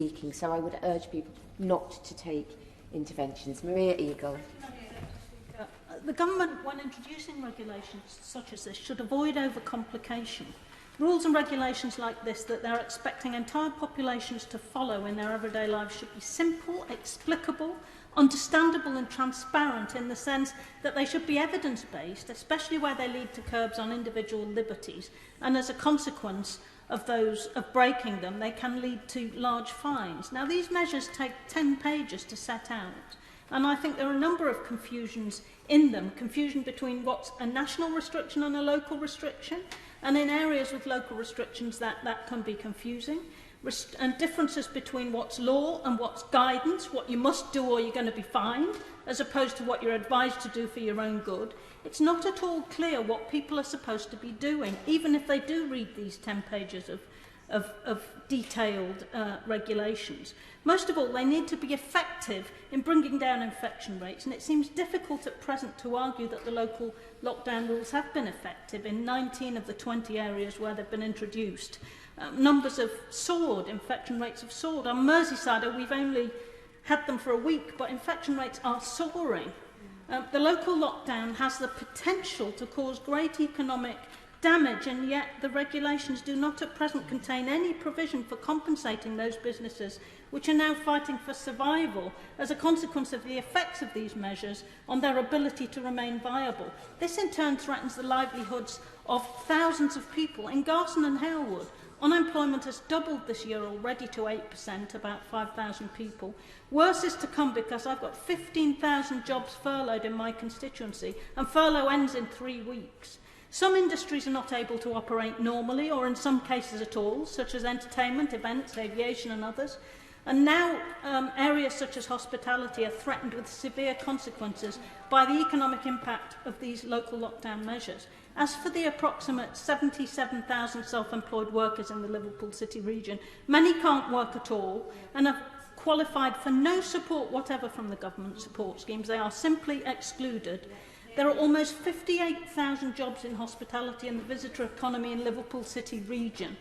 speaking, so I would urge people not to take interventions. Maria Eagle. The government, when introducing regulations such as this, should avoid overcomplication. Rules and regulations like this that they're expecting entire populations to follow in their everyday lives should be simple, explicable, understandable and transparent in the sense that they should be evidence-based, especially where they lead to curbs on individual liberties, and as a consequence of breaking them, they can lead to large fines. Now, these measures take 10 pages to set out, and I think there are a number of confusions in them. Confusion between what's a national restriction and a local restriction, and in areas with local restrictions that can be confusing. And differences between what's law and what's guidance, what you must do or you're going to be fined, as opposed to what you're advised to do for your own good. It's not at all clear what people are supposed to be doing, even if they do read these 10 pages of detailed regulations. Most of all, they need to be effective in bringing down infection rates, and it seems difficult at present to argue that the local lockdown rules have been effective in 19 of the 20 areas where they've been introduced. Numbers have soared, infection rates have soared. On Merseyside, we've only had them for a week, but infection rates are soaring. The local lockdown has the potential to cause great economic damage, and yet the regulations do not at present contain any provision for compensating those businesses which are now fighting for survival as a consequence of the effects of these measures on their ability to remain viable. This in turn threatens the livelihoods of thousands of people in Garson and Halewood. Unemployment has doubled this year already to 8%, about 5,000 people. Worse is to come because I've got 15,000 jobs furloughed in my constituency, and furlough ends in 3 weeks. Some industries are not able to operate normally, or in some cases at all, such as entertainment, events, aviation and others. And now areas such as hospitality are threatened with severe consequences by the economic impact of these local lockdown measures. As for the approximate 77,000 self-employed workers in the Liverpool City region, many can't work at all and have qualified for no support whatever from the government support schemes. They are simply excluded. There are almost 58,000 jobs in hospitality and the visitor economy in Liverpool City region.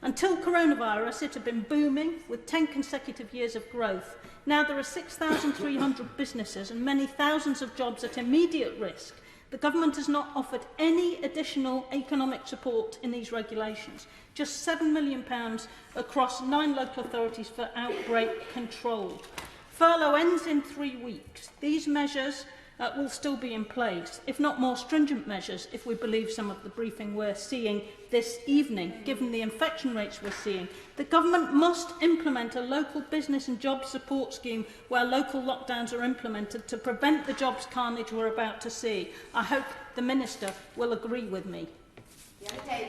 Until coronavirus, it had been booming with 10 consecutive years of growth. Now there are 6,300 businesses and many thousands of jobs at immediate risk. The government has not offered any additional economic support in these regulations, just £7 million across 9 local authorities for outbreak control. Furlough ends in 3 weeks. These measures will still be in place, if not more stringent measures, if we believe some of the briefing we're seeing this evening, given the infection rates we're seeing. The government must implement a local business and job support scheme where local lockdowns are implemented to prevent the jobs carnage we're about to see. I hope the Minister will agree with me.